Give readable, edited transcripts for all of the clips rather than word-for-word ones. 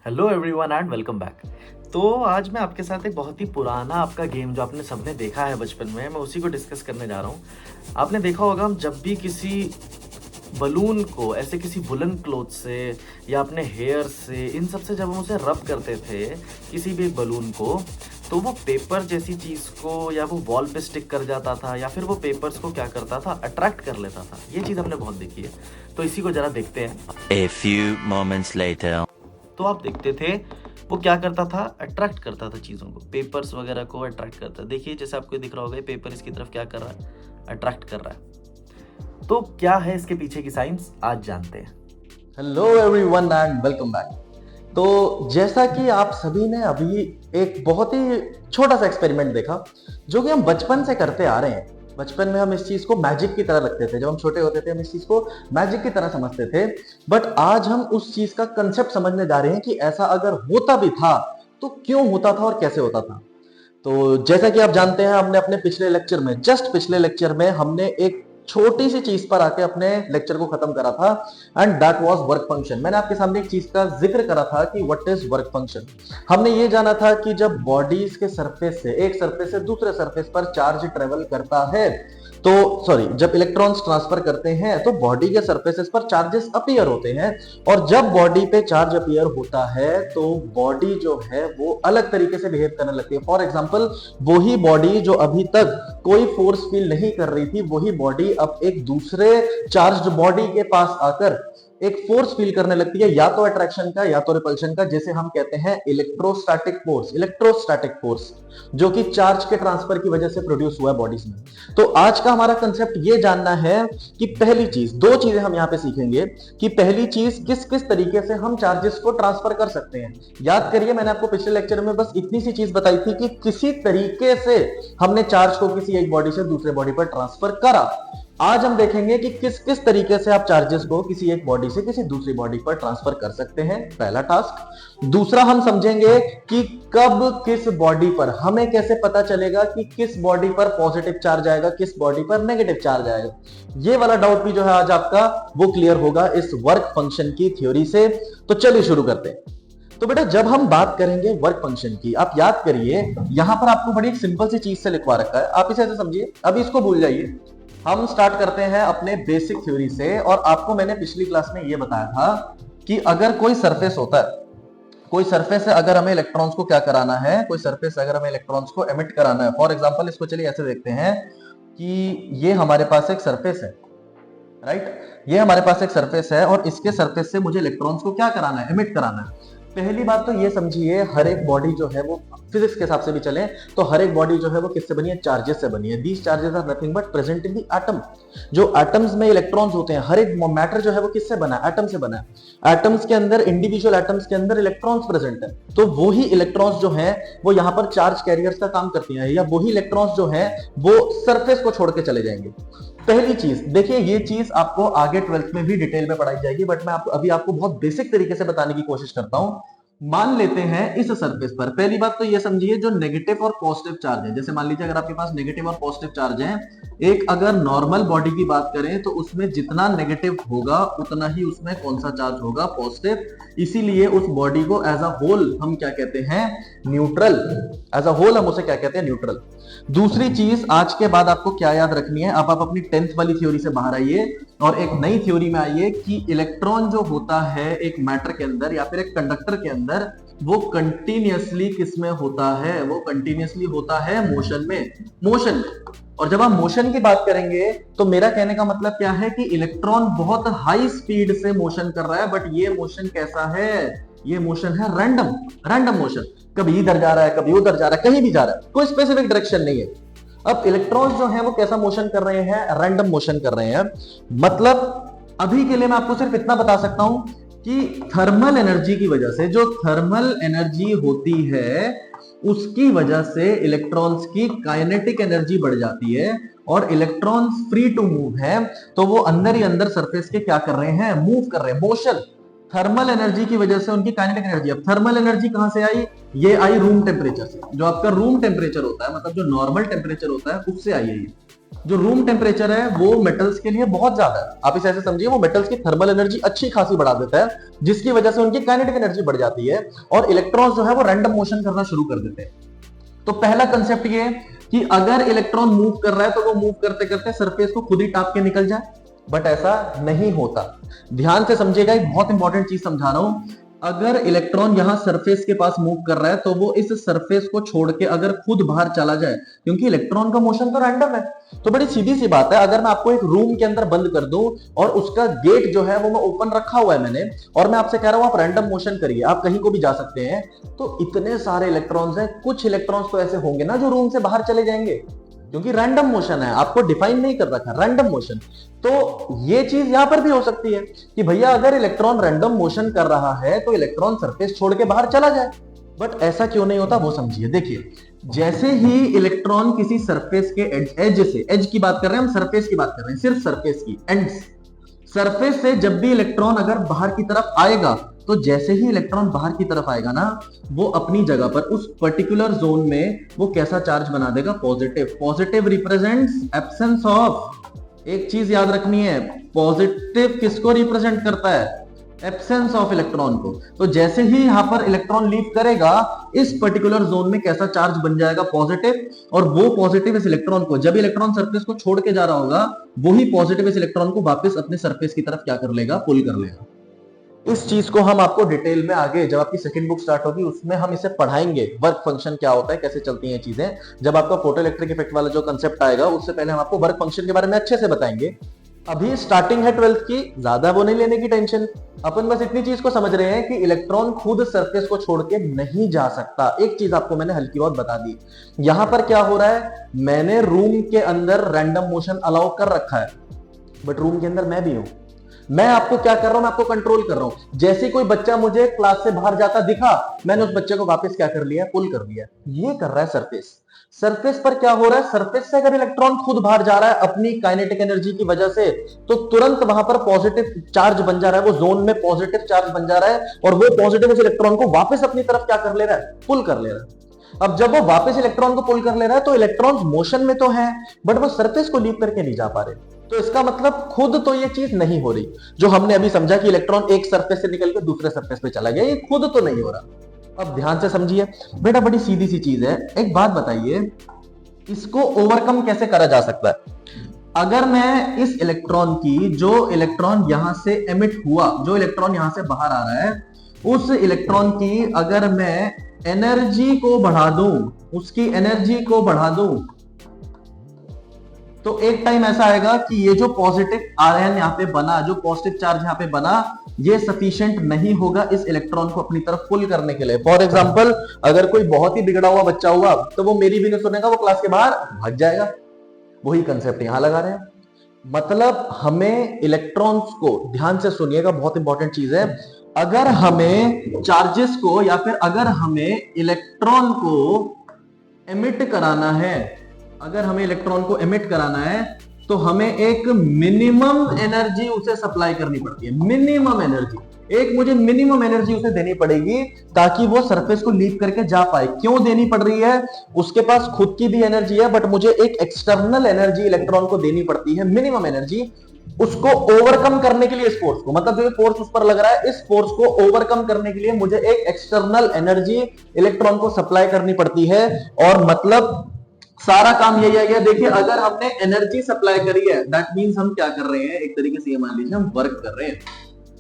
Hello everyone and welcome back. तो आज मैं आपके साथ एक बहुत ही पुराना आपका गेम जो आपने सबने देखा है बचपन में, मैं उसी को डिस्कस करने जा रहा हूँ। आपने देखा होगा, हम जब भी किसी बलून को ऐसे किसी वुलन क्लॉथ से या अपने हेयर से, इन सब से जब हम उसे रब करते थे किसी भी एक बलून को, तो वो पेपर जैसी चीज़ को या वो वॉल पे स्टिक कर जाता था या फिर वो पेपर्स को क्या करता था, अट्रैक्ट कर लेता था। ये चीज़ हमने बहुत देखी है, तो इसी को ज़रा देखते हैं। A few moments later. तो आप देखते थे वो क्या करता था, अट्रैक्ट करता था चीज़ों को, पेपर्स वगैरह को अट्रैक्ट करता है। देखिए जैसे आपको दिख रहा होगा, ये पेपर इसकी तरफ क्या कर रहा है, अट्रैक्ट कर रहा है। तो क्या है इसके पीछे की साइंस, आज जानते हैं। Hello everyone and welcome back. तो जैसा कि आप सभी ने अभी एक बहुत ही छोटा सा एक्सपेरिमेंट देखा जो कि हम बचपन से करते आ रहे हैं। बचपन में हम इस चीज को मैजिक की तरह लगते थे, जब हम छोटे होते थे हम इस चीज को मैजिक की तरह समझते थे। बट आज हम उस चीज का कंसेप्ट समझने जा रहे हैं कि ऐसा अगर होता भी था तो क्यों होता था और कैसे होता था। तो जैसा कि आप जानते हैं, हमने अपने पिछले लेक्चर में, जस्ट पिछले लेक्चर में, हमने एक छोटी सी चीज पर आके अपने लेक्चर को खत्म करा था, and that was work function. मैंने आपके सामने एक चीज का जिक्र करा था कि व्हाट इज वर्क फंक्शन। हमने ये जाना था कि जब बॉडीज के सरफेस से, एक सरफेस से दूसरे सरफेस पर चार्ज ट्रेवल करता है, तो सॉरी, जब इलेक्ट्रॉन्स ट्रांसफर करते हैं तो बॉडी के सरफेसेस पर चार्जेस अपीयर होते हैं, और जब बॉडी पे चार्ज अपीयर होता है तो बॉडी जो है वो अलग तरीके से बिहेव करने लगती है। फॉर एग्जांपल, वही बॉडी जो अभी तक कोई फोर्स फील नहीं कर रही थी, वही बॉडी अब एक दूसरे चार्ज्ड बॉडी के पास आकर एक फोर्स फील करने लगती है, या तो अट्रैक्शन का या तो रिपल्शन का, जिसे हम कहते हैं इलेक्ट्रोस्टैटिक फोर्स। इलेक्ट्रोस्टैटिक फोर्स जो कि चार्ज के ट्रांसफर की वजह से प्रोड्यूस हुआ है बॉडीज में। तो आज का हमारा कंसेप्ट ये जानना है कि पहली चीज, दो चीजें हम यहां पे सीखेंगे कि पहली चीज किस किस तरीके से हम चार्जेस को ट्रांसफर कर सकते हैं। याद करिए, मैंने आपको पिछले लेक्चर में बस इतनी सी चीज बताई थी कि किसी तरीके से हमने चार्ज को किसी एक बॉडी से दूसरे बॉडी पर ट्रांसफर करा। आज हम देखेंगे कि किस किस तरीके से आप चार्जेस को किसी एक बॉडी से किसी दूसरी बॉडी पर ट्रांसफर कर सकते हैं, पहला टास्क। दूसरा, हम समझेंगे कि कब किस बॉडी पर, हमें कैसे पता चलेगा कि किस बॉडी पर पॉजिटिव चार्ज आएगा, किस बॉडी पर नेगेटिव चार्ज आएगा। ये वाला डाउट भी जो है आज आपका वो क्लियर होगा इस वर्क फंक्शन की थ्योरी से। तो चलिए शुरू करते हैं। तो बेटा, जब हम बात करेंगे वर्क फंक्शन की, आप याद करिए, यहां पर आपको बड़ी एक सिंपल सी चीज से लिखवा रखा है, आप इसे ऐसे समझिए, अभी इसको भूल जाइए। हम स्टार्ट करते हैं अपने बेसिक थ्योरी से। और आपको मैंने पिछली क्लास में यह बताया था कि अगर कोई सरफेस होता है, कोई सरफेस है, अगर हमें इलेक्ट्रॉन्स को क्या कराना है, कोई सरफेस अगर हमें इलेक्ट्रॉन्स को एमिट कराना है, फॉर एग्जांपल इसको चलिए ऐसे देखते हैं कि ये हमारे पास एक सरफेस है, राइट, ये हमारे पास एक सरफेस है और इसके सरफेस से मुझे इलेक्ट्रॉन्स को क्या कराना है, एमिट कराना है। पहली बात तो ये समझिए, हर एक बॉडी जो है वो फिजिक्स के हिसाब से भी चले तो हर एक बॉडी जो है वो किससे बनी है, चार्जेस से बनी है। These charges are nothing but present in the atom. जो एटम्स में इलेक्ट्रॉन्स होते हैं, हर एक मैटर जो है वो किससे बना है, एटम से बना है। एटम्स के अंदर, इंडिविजुअल एटम्स के अंदर इलेक्ट्रॉन्स प्रेजेंट है, तो वही इलेक्ट्रॉन्स जो है वो यहाँ पर चार्ज कैरियर्स का काम करती हैं, या वही इलेक्ट्रॉन्स जो है वो सरफेस को छोड़ के चले जाएंगे। पहली चीज देखिए, ये चीज आपको आगे 12th में भी डिटेल में पढ़ाई जाएगी, बट मैं अभी आपको बहुत बेसिक तरीके से बताने की कोशिश करता हूं। मान लेते हैं इस सरफेस पर, पहली बात तो ये समझिए, जो नेगेटिव और पॉजिटिव चार्ज है, जैसे मान लीजिए अगर आपके पास नेगेटिव और पॉजिटिव चार्ज है, एक अगर नॉर्मल बॉडी की बात करें तो उसमें जितना नेगेटिव होगा उतना ही उसमें कौन सा चार्ज होगा, पॉजिटिव। इसीलिए उस बॉडी को एज अ होल हम क्या कहते हैं, न्यूट्रल। एज अ होल हम उसे क्या कहते हैं, न्यूट्रल। दूसरी चीज आज के बाद आपको क्या याद रखनी है, आप अपनी 10th वाली थ्योरी से बाहर आइए और एक नई थ्योरी में आइए कि इलेक्ट्रॉन जो होता है एक मैटर के अंदर या फिर एक कंडक्टर के अंदर, वो कंटिन्यूअसली किस में होता है, वो कंटिन्यूअसली होता है मोशन में, मोशन। और जब हम मोशन की बात करेंगे तो मेरा कहने का मतलब क्या है कि इलेक्ट्रॉन बहुत हाई स्पीड से मोशन कर रहा है, बट ये मोशन कैसा है, ये मोशन है रैंडम, रैंडम मोशन। कभी इधर जा रहा है, कभी उधर जा रहा है, कहीं भी जा रहा है, कोई स्पेसिफिक डायरेक्शन नहीं है। अब इलेक्ट्रॉन्स जो है वो कैसा मोशन कर रहे हैं, रैंडम मोशन कर रहे हैं। मतलब अभी के लिए मैं आपको सिर्फ इतना बता सकता हूं कि थर्मल एनर्जी की वजह से, जो थर्मल एनर्जी होती है उसकी वजह से इलेक्ट्रॉन्स की काइनेटिक एनर्जी बढ़ जाती है, और इलेक्ट्रॉन्स फ्री टू मूव है तो वो अंदर ही अंदर सरफेस के क्या कर रहे हैं, मूव कर रहे हैं, मोशन। थर्मल एनर्जी की वजह से उनकी काइनेटिक एनर्जी, अब थर्मल एनर्जी कहां से आई, ये आई रूम टेम्परेचर से। जो आपका रूम टेम्परेचर होता है, मतलब जो नॉर्मल टेम्परेचर होता है, उससे आई है ये। जो रूम टेम्परेचर है वो मेटल्स के लिए बहुत ज्यादा है। आप इसे ऐसे समझिए, वो मेटल्स की थर्मल एनर्जी अच्छी खासी बढ़ा देता है, जिसकी वजह से उनकी काइनेटिक एनर्जी बढ़ जाती है और इलेक्ट्रॉन्स जो है वो रैंडम मोशन करना शुरू कर देते हैं। तो पहला कंसेप्ट ये कि अगर इलेक्ट्रॉन मूव कर रहा है तो वो मूव करते करते सरफेस को खुद ही टाप के निकल जाए, बट ऐसा नहीं होता। ध्यान से समझिएगा, एक बहुत इंपॉर्टेंट चीज समझा रहा हूं। अगर इलेक्ट्रॉन यहां सरफेस के पास मूव कर रहा है तो वो इस सरफेस को छोड़ के अगर खुद बाहर चला जाए, क्योंकि इलेक्ट्रॉन का मोशन तो रैंडम है, तो बड़ी सीधी सी बात है, अगर मैं आपको एक रूम के अंदर बंद कर दूं और उसका गेट जो है वो मैं ओपन रखा हुआ है मैंने, और मैं आपसे कह रहा हूं आप रैंडम मोशन करिए, आप कहीं को भी जा सकते हैं, तो इतने सारे इलेक्ट्रॉन्स हैं, कुछ इलेक्ट्रॉन्स तो ऐसे होंगे ना जो रूम से बाहर चले जाएंगे, क्योंकि रैंडम मोशन है, आपको डिफाइन नहीं कर रखा रैंडम मोशन। तो ये चीज यहां पर भी हो सकती है कि भैया अगर इलेक्ट्रॉन रैंडम मोशन कर रहा है तो इलेक्ट्रॉन सरफेस छोड़ के बाहर चला जाए, बट ऐसा क्यों नहीं होता वो समझिए। देखिए, जैसे ही इलेक्ट्रॉन किसी सरफेस के एज से, एज की बात कर रहे हैं हम, सरफेस की बात कर रहे हैं, सिर्फ सरफेस की, एंड्स, सरफेस से जब भी इलेक्ट्रॉन अगर बाहर की तरफ आएगा, तो जैसे ही इलेक्ट्रॉन बाहर की तरफ आएगा ना, वो अपनी जगह पर उस पर्टिकुलर जोन में वो कैसा चार्ज बना देगा? Positive. Positive represents absence of, एक चीज याद रखनी है, पॉजिटिव किसको रिप्रेजेंट करता है? एब्सेंस ऑफ इलेक्ट्रॉन को। तो जैसे ही यहां पर इलेक्ट्रॉन लीव करेगा, इस पर्टिकुलर जोन में कैसा चार्ज बन जाएगा? पॉजिटिव। और वो पॉजिटिव इस इलेक्ट्रॉन को, जब इलेक्ट्रॉन सरफेस को छोड़ के जा रहा होगा, वही पॉजिटिव इस इलेक्ट्रॉन को वापस अपने सरफेस की तरफ क्या कर लेगा? पुल कर लेगा। इस चीज को हम आपको डिटेल में आगे जब आपकी सेकंड बुक स्टार्ट होगी उसमें हम इसे पढ़ाएंगे, वर्क फंक्शन क्या होता है, कैसे चलती हैं चीजें। जब आपका फोटो इलेक्ट्रिक इफेक्ट वाला जो कंसेप्ट आएगा, उससे पहले हम आपको वर्क फंक्शन के बारे में अच्छे से बताएंगे। अभी स्टार्टिंग है 12th की, ज्यादा वो नहीं लेने की टेंशन। अपन बस इतनी चीज को समझ रहे हैं कि इलेक्ट्रॉन खुद सरफेस को छोड़ के नहीं जा सकता। एक चीज आपको मैंने हल्की बहुत बता दी। यहां पर क्या हो रहा है, मैंने रूम के अंदर रैंडम मोशन अलाउ कर रखा है, बट रूम के अंदर मैं भी हूं। मैं आपको क्या कर रहा हूं? मैं आपको कंट्रोल कर रहा हूं। जैसे कोई बच्चा मुझे क्लास से बाहर जाता दिखा, मैंने उस बच्चे को वापस क्या कर लिया? पुल कर लिया। ये कर रहा है सरफेस। सरफेस पर क्या हो रहा है? सरफेस से अगर इलेक्ट्रॉन खुद बाहर जा रहा है अपनी काइनेटिक एनर्जी की वजह से, तो तुरंत वहां पर पॉजिटिव चार्ज बन जा रहा है, वो जोन में पॉजिटिव चार्ज बन जा रहा है, और वो पॉजिटिव उस इलेक्ट्रॉन को वापस अपनी तरफ क्या कर ले रहा है? पुल कर ले रहा है। अब जब वो वापस इलेक्ट्रॉन को पुल कर ले रहा है, तो इलेक्ट्रॉन्स मोशन में तो है, बट वो सरफेस को लीव करके नहीं जा पा रहे। तो इसका मतलब खुद तो ये चीज नहीं हो रही, जो हमने अभी समझा कि इलेक्ट्रॉन एक सरफेस से निकल के दूसरे सरफेस पे चला गया, ये खुद तो नहीं हो रहा। अब ध्यान से समझिए बेटा, बड़ी सीधी सी चीज है। एक बात बताइए, इसको ओवरकम कैसे करा जा सकता है? अगर मैं इस इलेक्ट्रॉन की, जो इलेक्ट्रॉन यहां से एमिट हुआ, जो इलेक्ट्रॉन यहां से बाहर आ रहा है, उस इलेक्ट्रॉन की अगर मैं एनर्जी को बढ़ा दूं, उसकी एनर्जी को बढ़ा दूं, तो एक टाइम ऐसा आएगा कि ये जो पॉजिटिव आयन यहाँ पे बना, जो पॉजिटिव चार्ज यहाँ पे बना, ये सफिशिएंट नहीं होगा इस इलेक्ट्रॉन को अपनी तरफ पुल करने के लिए। फॉर एग्जांपल, अगर कोई बहुत ही बिगड़ा हुआ बच्चा हुआ, तो वो मेरी भी नहीं सुनेगा, वो क्लास के बाहर भाग जाएगा। वही कंसेप्ट यहां लगा रहे हैं। मतलब हमें इलेक्ट्रॉन्स को, ध्यान से सुनिएगा, बहुत इंपॉर्टेंट चीज है, अगर हमें चार्जेस को या फिर अगर हमें इलेक्ट्रॉन को एमिट कराना है, अगर हमें इलेक्ट्रॉन को एमिट कराना है, तो हमें एक मिनिमम एनर्जी उसे सप्लाई करनी पड़ती है। मिनिमम एनर्जी, एक मुझे मिनिमम एनर्जी उसे देनी पड़ेगी ताकि वो सरफेस को लीव करके जा पाए। क्यों देनी पड़ रही है? उसके पास खुद की भी एनर्जी है, बट मुझे एक एक्सटर्नल एनर्जी इलेक्ट्रॉन को देनी पड़ती है, मिनिमम एनर्जी, उसको ओवरकम करने के लिए। इस फोर्स को, मतलब जो फोर्स उस पर लग रहा है, इस फोर्स को ओवरकम करने के लिए मुझे एक एक्सटर्नल एनर्जी इलेक्ट्रॉन को सप्लाई करनी पड़ती है। और मतलब सारा काम यही है। देखिए, अगर हमने एनर्जी सप्लाई करी है, दैट मींस हम क्या कर रहे हैं? एक तरीके से ये मान लीजिए हम वर्क कर रहे हैं,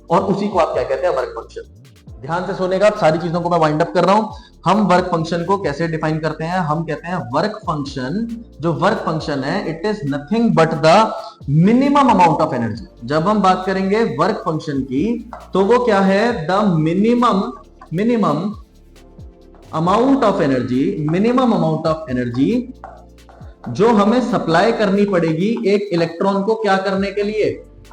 और उसी को आप क्या कहते हैं? Work function. ध्यान से सुनेगा, आप सारी चीजों को मैं वाइंड अप कर रहा हूं। हम वर्क फंक्शन को कैसे डिफाइन करते हैं? हम कहते हैं वर्क फंक्शन, जो वर्क फंक्शन है, it is nothing but the minimum amount of energy. जब हम बात करेंगे वर्क फंक्शन की, तो वो क्या है? The minimum amount of energy, minimum amount of energy जो हमें सप्लाई करनी पड़ेगी एक इलेक्ट्रॉन को क्या करने के लिए?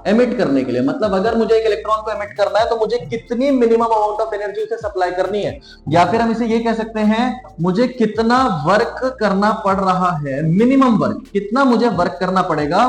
एमिट करने के लिए। मतलब अगर मुझे एक इलेक्ट्रॉन को एमिट करना है, तो मुझे कितनी मिनिमम अमाउंट ऑफ एनर्जी उसे सप्लाई करनी है, या फिर हम इसे ये कह सकते हैं, मुझे कितना वर्क करना पड़ रहा है, मिनिमम वर्क, कितना मुझे वर्क करना पड़ेगा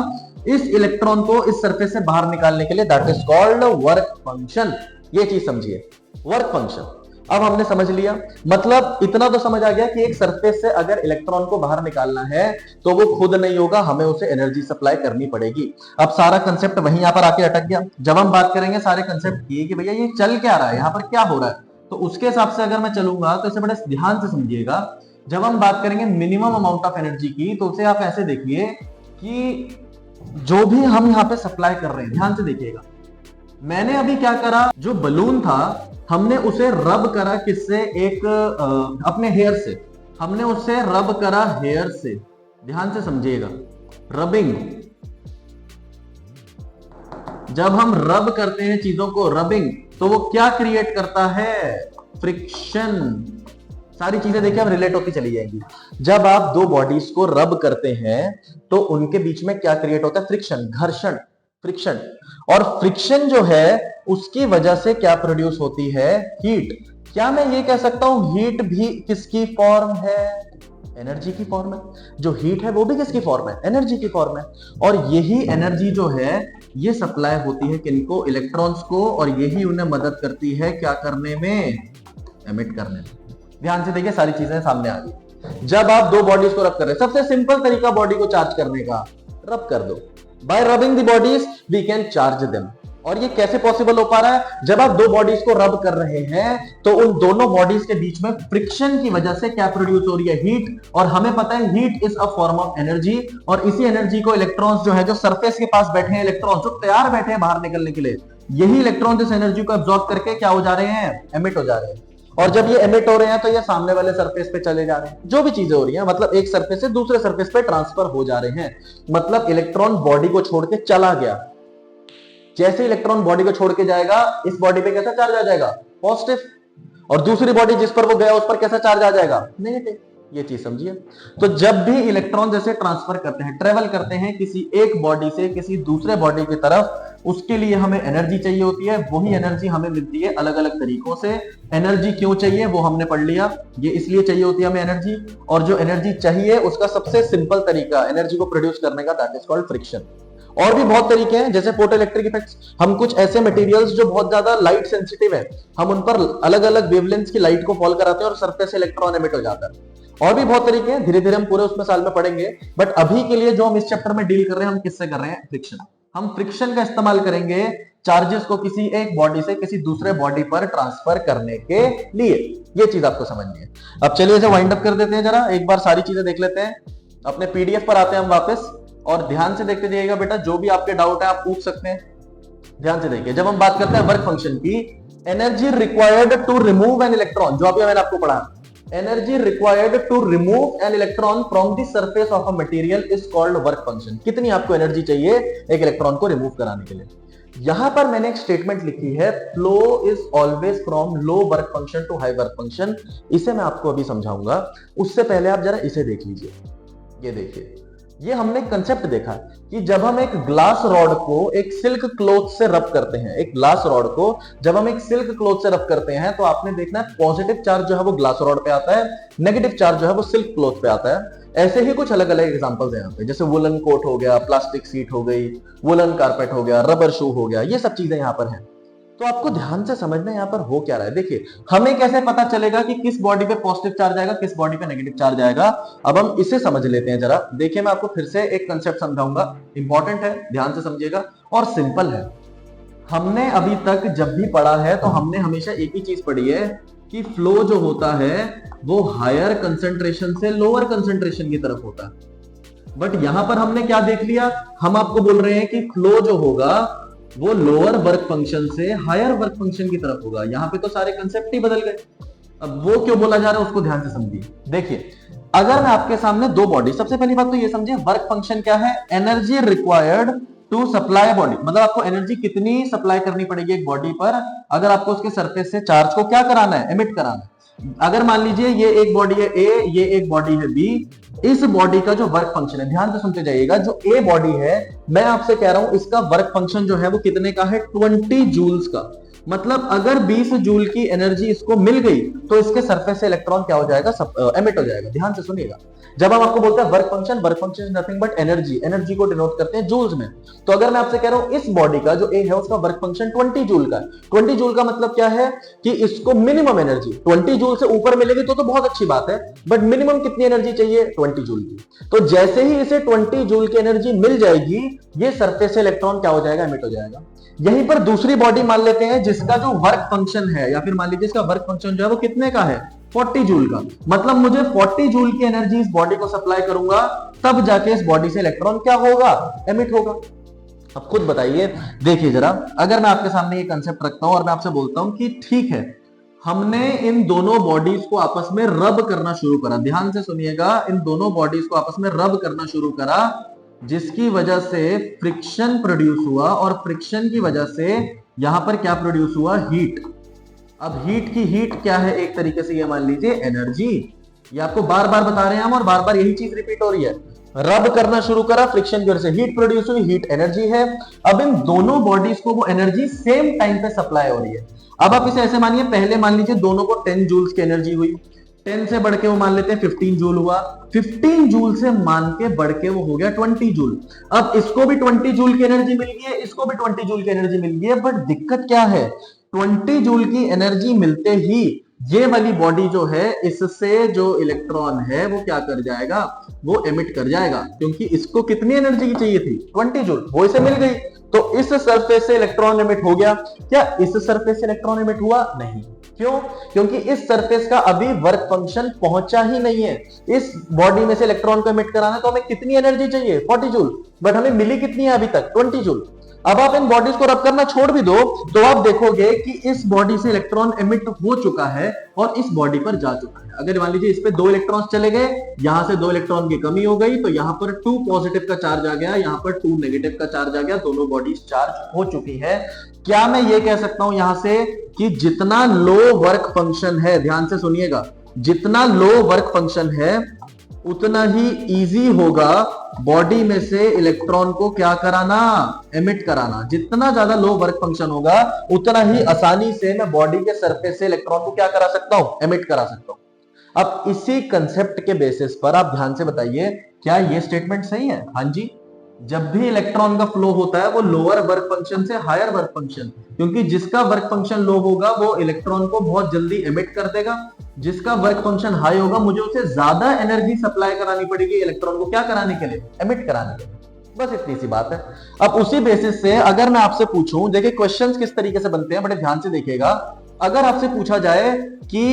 इस इलेक्ट्रॉन को इस सरफेस से बाहर निकालने के लिए। That is called work function. ये चीज समझिए, वर्क फंक्शन। अब हमने समझ लिया, मतलब इतना तो समझ आ गया कि एक सरफेस से अगर इलेक्ट्रॉन को बाहर निकालना है तो वो खुद नहीं होगा, हमें उसे एनर्जी सप्लाई करनी पड़ेगी। अब सारा कंसेप्ट वहीं यहां पर आके अटक गया। जब हम बात करेंगे सारे कंसेप्ट की कि भैया ये चल क्या रहा है, यहां पर क्या हो रहा है, तो उसके हिसाब से अगर मैं चलूंगा तो इसे बड़े ध्यान से समझिएगा। जब हम बात करेंगे मिनिमम अमाउंट ऑफ एनर्जी की, तो उसे आप ऐसे देखिए कि जो भी हम यहाँ पे सप्लाई कर रहे हैं, ध्यान से देखिएगा, मैंने अभी क्या करा, जो बलून था हमने उसे रब करा किससे, एक अपने हेयर से, हमने उसे रब करा हेयर से। ध्यान से समझिएगा, रबिंग, जब हम रब करते हैं चीजों को, रबिंग, तो वो क्या क्रिएट करता है, फ्रिक्शन। सारी चीजें देखिए अब रिलेट होती चली जाएंगी। जब आप दो बॉडीज को रब करते हैं तो उनके बीच में क्या क्रिएट होता है, फ्रिक्शन, घर्षण, फ्रिक्शन। और फ्रिक्शन जो है उसकी वजह से क्या प्रोड्यूस होती है, हीट। क्या मैं ये कह सकता हूं हीट भी किसकी फॉर्म है, एनर्जी की फॉर्म है। जो हीट है वो भी किसकी फॉर्म है, एनर्जी की फॉर्म है। और यही एनर्जी जो है ये सप्लाई होती है किनको, इलेक्ट्रॉन्स को, और यही उन्हें मदद करती है क्या करने में, एमिट करने में। ध्यान से देखिए सारी चीजें सामने आ गई। जब आप दो बॉडीज को रब कर रहे हैं, सबसे सिंपल तरीका बॉडी को चार्ज करने का, रब कर दो। By rubbing the bodies we can charge them. और ये कैसे पॉसिबल हो पा रहा है, जब आप दो बॉडीज को रब कर रहे हैं तो उन दोनों बॉडीज के बीच में फ्रिक्शन की वजह से क्या प्रोड्यूस हो रही है, हीट। और हमें पता है heat is a form of energy, और इसी एनर्जी को इलेक्ट्रॉन्स जो है, जो सरफेस के पास बैठे हैं इलेक्ट्रॉन्स, जो तैयार बैठे हैं बाहर निकलने के लिए, यही इलेक्ट्रॉन्स इस एनर्जी को एब्जॉर्ब करके क्या हो जा रहे हैं, एमिट हो जा रहे हैं। और जब ये एमिट हो रहे हैं तो ये सामने वाले सरफेस पे चले जा रहे हैं। जो भी चीजें हो रही हैं, मतलब एक सरफेस से दूसरे सरफेस पे ट्रांसफर हो जा रहे हैं। मतलब इलेक्ट्रॉन बॉडी को छोड़ के चला गया। जैसे इलेक्ट्रॉन बॉडी को छोड़ के जाएगा, इस बॉडी पे कैसा चार्ज आ जाएगा, पॉजिटिव। और दूसरी बॉडी जिस पर वो गया उस पर कैसा चार्ज आ जाएगा, नेगेटिव। ये चीज समझिए। तो जब भी इलेक्ट्रॉन जैसे ट्रांसफर करते हैं, ट्रेवल करते हैं किसी एक बॉडी से किसी दूसरे बॉडी की तरफ, उसके लिए हमें एनर्जी चाहिए होती है। वही एनर्जी हमें मिलती है अलग अलग तरीकों से। एनर्जी क्यों चाहिए वो हमने पढ़ लिया, ये इसलिए चाहिए होती है हमें एनर्जी। और जो एनर्जी चाहिए उसका सबसे सिंपल तरीका एनर्जी को प्रोड्यूस करने का, दैट इज कॉल्ड फ्रिक्शन। और भी बहुत तरीके हैं, जैसे फोटो इलेक्ट्रिक इफेक्ट्स। हम कुछ ऐसे मटेरियल्स जो बहुत ज्यादा लाइट सेंसिटिव है, हम उन पर अलग अलग वेवलेंथ की लाइट को फॉल कराते हैं और सरफेस से इलेक्ट्रॉन एमिट हो जाता है। और भी बहुत तरीके हैं, धीरे धीरे हम पूरे उसमें साल में पढ़ेंगे। बट अभी के लिए जो हम इस चैप्टर में डील कर रहे हैं, हम किससे कर रहे हैं, फ्रिक्शन। हम फ्रिक्शन का इस्तेमाल करेंगे चार्जेस को किसी एक बॉडी से किसी दूसरे बॉडी पर ट्रांसफर करने के लिए। ये चीज आपको समझनी है। अब चलिए इसे वाइंड अप कर देते हैं, जरा एक बार सारी चीजें देख लेते हैं। अपने पीडीएफ पर आते हैं हम वापस, और ध्यान से देखते जाइएगा बेटा, जो भी आपके डाउट है आप पूछ सकते हैं। ध्यान से देखिए, जब हम बात करते हैं वर्क फंक्शन की, energy required to remove an electron, जो अभी मैंने आपको पढ़ा, energy required to remove an electron from the surface of a material is called work function. कितनी आपको एनर्जी चाहिए एक इलेक्ट्रॉन को रिमूव कराने के लिए। यहां पर मैंने एक स्टेटमेंट लिखी है, flow is always from low work function to high work function. इसे मैं आपको अभी समझाऊंगा, उससे पहले आप जरा इसे देख लीजिए। ये देखिए, ये हमने कंसेप्ट देखा कि जब हम एक ग्लास रॉड को एक सिल्क क्लॉथ से रब करते हैं, एक ग्लास रॉड को जब हम एक सिल्क क्लॉथ से रब करते हैं, तो आपने देखना है पॉजिटिव चार्ज जो है वो ग्लास रॉड पे आता है, नेगेटिव चार्ज जो है वो सिल्क क्लॉथ पे आता है। ऐसे ही कुछ अलग अलग एग्जांपल्स हैं यहाँ पे, जैसे वुलन कोट हो गया, प्लास्टिक सीट हो गई, वुलन कारपेट हो गया, रबर शू हो गया, ये सब चीजें यहाँ पर हैं। तो आपको ध्यान से समझना यहाँ पर हो क्या रहा है। देखिए, हमें कैसे पता चलेगा कि किस बॉडी पे पॉजिटिव चार्ज आएगा, किस बॉडी पे नेगेटिव चार्ज आएगा। अब हम इसे समझ लेते हैं जरा। देखिए, मैं आपको फिर से एक कंसेप्ट समझाऊंगा, इंपॉर्टेंट है, ध्यान से समझिएगा और सिंपल है। हमने अभी तक जब भी पढ़ा है तो हमने हमेशा एक ही चीज पढ़ी है कि फ्लो जो होता है वो हायर कंसंट्रेशन से लोअर कंसंट्रेशन की तरफ होता है। बट यहां पर हमने क्या देख लिया, हम आपको बोल रहे हैं कि फ्लो जो होगा वो लोअर वर्क फंक्शन से हायर वर्क फंक्शन की तरफ होगा। यहां पे तो सारे कंसेप्ट ही बदल गए। अब वो क्यों बोला जा रहा है उसको ध्यान से समझिए। देखिए, अगर मैं आपके सामने दो बॉडी, सबसे पहली बात तो ये समझिए वर्क फंक्शन क्या है, energy required to supply body. मतलब आपको एनर्जी कितनी सप्लाई करनी पड़ेगी एक बॉडी पर, अगर आपको उसके सरफेस से चार्ज को क्या कराना है, एमिट कराना है। अगर मान लीजिए ये एक बॉडी है ए, ये एक बॉडी है बी, इस बॉडी का जो वर्क फंक्शन है, ध्यान से सुनते जाइएगा, जो ए बॉडी है, मैं आपसे कह रहा हूं इसका वर्क फंक्शन जो है वो कितने का है, 20 जूल्स का। मतलब अगर 20 जूल की एनर्जी इसको मिल गई तो इसके सरफेस से इलेक्ट्रॉन क्या हो जाएगा, एमिट हो जाएगा। ध्यान से सुनिएगा, जब हम आपको बोलते हैं work function is nothing but energy, energy को डिनोट करते हैं जूल्स में। तो अगर मैं आपसे कह रहा हूं इस बॉडी का जो ए है उसका वर्क फंक्शन 20 जूल का है, 20 जूल का मतलब क्या है कि इसको मिनिमम एनर्जी 20 जूल से ऊपर मिलेगी तो बहुत अच्छी बात है, बट मिनिमम कितनी एनर्जी चाहिए, 20 जूल की। तो जैसे ही इसे 20 जूल की एनर्जी मिल जाएगी, ये सरफेस से इलेक्ट्रॉन क्या हो जाएगा, एमिट हो जाएगा। यहीं पर दूसरी बॉडी मान लेते हैं जिसका जो वर्क फंक्शन है, या फिर मान लीजिए इसका वर्क फंक्शन जो है वो कितने का है, 40 जूल का। मतलब मुझे 40 जूल की एनर्जी इस बॉडी को सप्लाई करूंगा, तब जाके इस बॉडी से इलेक्ट्रॉन क्या होगा, एमिट होगा। अब खुद बताइए, देखिए जरा, अगर मैं आपके सामने ये कंसेप्ट रखता हूं और मैं आपसे बोलता हूं कि ठीक है, हमने इन दोनों बॉडीज को आपस में रब करना शुरू करा। ध्यान से सुनिएगा, इन दोनों बॉडीज को आपस में रब करना शुरू करा, जिसकी वजह से फ्रिक्शन प्रोड्यूस हुआ, और फ्रिक्शन की वजह से यहां पर क्या प्रोड्यूस हुआ, हीट। अब हीट की हीट क्या है, एक तरीके से ये मान लीजिए एनर्जी। ये आपको बार बार बता रहे हैं हम, और बार बार यही चीज रिपीट हो रही है। रब करना शुरू करा, फ्रिक्शन की वजह से हीट प्रोड्यूस हुई, हीट एनर्जी है। अब इन दोनों बॉडीज को वो एनर्जी सेम टाइम पे सप्लाई हो रही है। अब आप इसे ऐसे मानिए, पहले मान लीजिए दोनों को 10 जूल्स की एनर्जी हुई, 10 से बढ़ के वो मान लेते हैं 15 जूल हुआ, 15 जूल से मान के बढ़ के वो हो गया 20 जूल। अब इसको भी 20 जूल की एनर्जी मिल गई है, इसको भी 20 जूल की एनर्जी मिल गई है, बट दिक्कत क्या है, 20 जूल की एनर्जी मिलते ही ये वाली बॉडी जो है, इससे जो इलेक्ट्रॉन है वो क्या कर जाएगा, वो एमिट कर जाएगा, क्योंकि इसको कितनी एनर्जी की चाहिए थी, 20 जूल, वो इसे मिल गई। तो इस सरफेस से इलेक्ट्रॉन एमिट हो गया। क्या इस सरफेस से इलेक्ट्रॉन एमिट हुआ, नहीं। क्यों, क्योंकि इस सरफेस का अभी वर्क फंक्शन पहुंचा ही नहीं है। इस बॉडी में से इलेक्ट्रॉन को एमिट कराना तो हमें कितनी एनर्जी चाहिए, 40 जूल, बट हमें मिली कितनी है अभी तक, 20 जूल। अब आप इन बॉडीज को रब करना छोड़ भी दो तो आप देखोगे कि इस बॉडी से इलेक्ट्रॉन एमिट हो चुका है और इस बॉडी पर जा चुका है। अगर मान लीजिए इस पे 2 इलेक्ट्रॉन्स चले गए, यहां से 2 इलेक्ट्रॉन की कमी हो गई, तो यहां पर 2 पॉजिटिव का चार्ज आ गया, यहां पर 2 नेगेटिव का चार्ज आ गया, दोनों बॉडीज चार्ज हो चुकी है। क्या मैं ये कह सकता हूं यहां से कि जितना लो वर्क फंक्शन है, ध्यान से सुनिएगा, जितना लो वर्क फंक्शन है उतना ही इजी होगा बॉडी में से इलेक्ट्रॉन को क्या कराना, एमिट कराना। जितना ज्यादा लो वर्क फंक्शन होगा उतना ही आसानी से मैं बॉडी के सरफेस से इलेक्ट्रॉन को क्या करा सकता हूं, एमिट करा सकता हूं। अब इसी कंसेप्ट के बेसिस पर आप ध्यान से बताइए, क्या ये स्टेटमेंट सही है? हाँ जी, जब भी इलेक्ट्रॉन का फ्लो होता है वो लोअर वर्क फंक्शन से हायर वर्क फंक्शन, क्योंकि जिसका वर्क फंक्शन लो होगा वो इलेक्ट्रॉन को बहुत जल्दी एमिट कर देगा, जिसका वर्क फंक्शन हाई होगा मुझे उसे ज्यादा एनर्जी सप्लाई करानी पड़ेगी इलेक्ट्रॉन को क्या कराने के लिए, एमिट कराने के लिए। बस इतनी सी बात है। अब उसी बेसिस से अगर मैं आपसे पूछूं, देखिए क्वेश्चंस किस तरीके से बनते हैं, बड़े ध्यान से देखिएगा। अगर आपसे पूछा जाए कि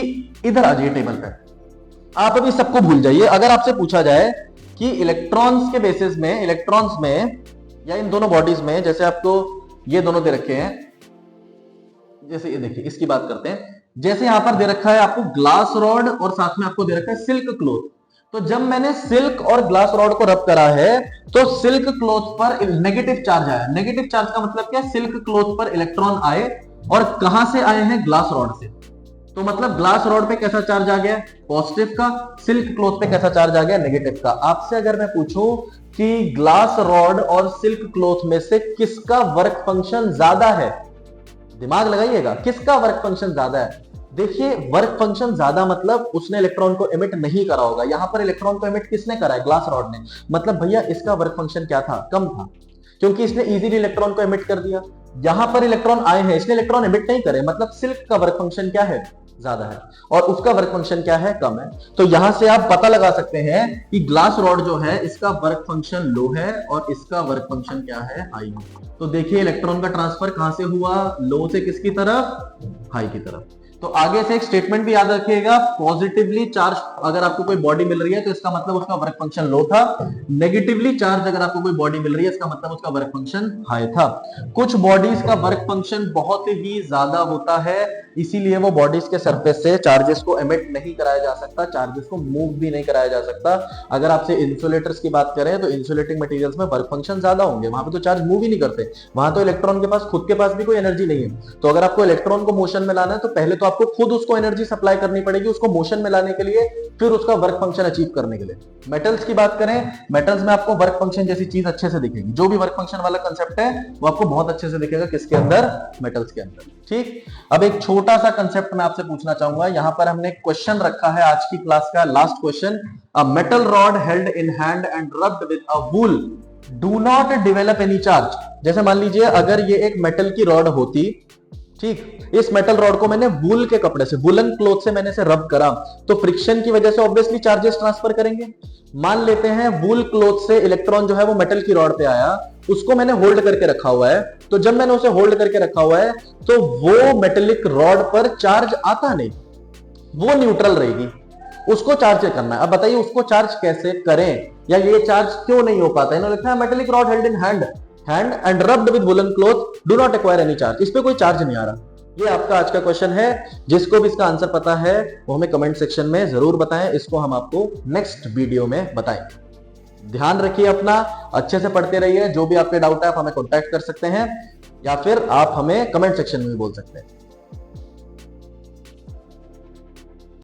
इधर आ जाइए टेबल पे, आप अभी सबको भूल जाइए, अगर आपसे पूछा जाए कि इलेक्ट्रॉन्स के बेसिस में, इलेक्ट्रॉन्स में या इन दोनों बॉडीज में, जैसे आपको ये दोनों दे रखे हैं, जैसे ये देखिए, इसकी बात करते हैं। जैसे यहां पर दे रखा है आपको ग्लास रॉड और साथ में आपको दे रखा है सिल्क क्लॉथ। तो जब मैंने सिल्क और ग्लास रॉड को रब करा है तो सिल्क क्लॉथ पर नेगेटिव चार्ज आया। नेगेटिव चार्ज का मतलब क्या, सिल्क क्लॉथ पर इलेक्ट्रॉन आए, और कहां से आए हैं, ग्लास रॉड से। तो मतलब ग्लास रॉड पे कैसा चार्ज आ गया, पॉजिटिव का, सिल्क क्लॉथ पे कैसा चार्ज आ गया, नेगेटिव का। आपसे अगर मैं पूछूं कि ग्लास रॉड और सिल्क क्लॉथ में से किसका वर्क फंक्शन ज्यादा है, दिमाग लगाइएगा, किसका वर्क फंक्शन ज्यादा है। देखिए वर्क फंक्शन ज्यादा मतलब उसने इलेक्ट्रॉन को एमिट नहीं करा होगा। यहां पर इलेक्ट्रॉन को एमिट किसने करा है, ग्लास रॉड ने। मतलब भैया इसका वर्क फंक्शन क्या था, कम था, क्योंकि इसने इजीली इलेक्ट्रॉन को एमिट कर दिया। यहां पर इलेक्ट्रॉन आए हैं, इसने इलेक्ट्रॉन एमिट नहीं करे, मतलब सिल्क का वर्क फंक्शन क्या है, ज्यादा है, और उसका वर्क फंक्शन क्या है, कम है। तो यहां से आप पता लगा सकते हैं कि ग्लास रॉड जो है इसका वर्क फंक्शन लो है और इसका वर्क फंक्शन क्या है, हाई है। तो देखिए इलेक्ट्रॉन का ट्रांसफर कहां से हुआ, लो से किसकी तरफ, हाई की तरफ। तो आगे से एक स्टेटमेंट भी याद रखिएगा, पॉजिटिवली चार्ज अगर आपको कोई बॉडी मिल रही है तो इसका मतलब उसका वर्क फंक्शन लो था, नेगेटिवली चार्ज अगर आपको कोई बॉडी मिल रही है इसका मतलब उसका वर्क फंक्शन हाई था। कुछ बॉडीज का वर्क फंक्शन बहुत ही ज्यादा होता है, इसीलिए वो बॉडीज के सरफेस से चार्जेस को एमिट नहीं कराया जा सकता, चार्जेस को मूव भी नहीं कराया जा सकता। अगर आपसे इंसुलेटर्स की बात करें तो इंसुलेटिंग मटेरियल्स में वर्क फंक्शन ज्यादा होंगे, वहां पे तो चार्ज मूव ही नहीं करते, वहां तो इलेक्ट्रॉन के पास खुद के पास भी कोई एनर्जी नहीं है। तो अगर आपको इलेक्ट्रॉन को मोशन में लाना है तो पहले तो आपको खुद उसको एनर्जी सप्लाई करनी पड़ेगी उसको मोशन में लाने के लिए, फिर उसका वर्क फंक्शन अचीव करने के लिए। मेटल्स की बात करें, मेटल्स में आपको वर्क फंक्शन जैसी चीज अच्छे से दिखेगी, जो भी वर्क फंक्शन वाला कंसेप्ट है वो आपको बहुत अच्छे से दिखेगा किसके अंदर, मेटल्स के अंदर। ठीक, अब एक छोटा सा कंसेप्ट मैं आपसे पूछना चाहूंगा। यहां पर हमने क्वेश्चन रखा है आज की क्लास का last question, a metal rod held in hand and rubbed with a wool do not develop any charge. जैसे मान लीजिए अगर ये एक मेटल की रॉड होती, ठीक, इस मेटल रॉड को मैंने वूल के कपड़े से, वुलन क्लॉथ से मैंने इसे रब करा, तो फ्रिक्शन की वजह से ऑब्वियसली चार्जेस ट्रांसफर करेंगे। मान लेते हैं वूल क्लॉथ से इलेक्ट्रॉन जो है वो मेटल की रॉड पे आया, उसको मैंने होल्ड करके रखा हुआ है, तो जब मैंने उसे होल्ड करके रखा हुआ है तो वो मेटेलिक रॉड पर चार्ज आता नहीं, वो न्यूट्रल रहेगी, उसको चार्ज करना है। अब बताइए उसको चार्ज कैसे करें, या ये चार्ज क्यों नहीं हो पाता है? इन्होंने लिखा है metallic rod held in hand and rubbed with woollen cloth do not acquire any charge. इस पे कोई चार्ज नहीं आ रहा। ये आपका आज का क्वेश्चन है। जिसको भी इसका आंसर पता है वो हमें कमेंट सेक्शन में जरूर बताएं, इसको हम आपको नेक्स्ट वीडियो में बताएंगे। ध्यान रखिए अपना, अच्छे से पढ़ते रहिए। जो भी आपके डाउट है आप हमें कॉन्टैक्ट कर सकते हैं या फिर आप हमें कमेंट सेक्शन में भी बोल सकते हैं।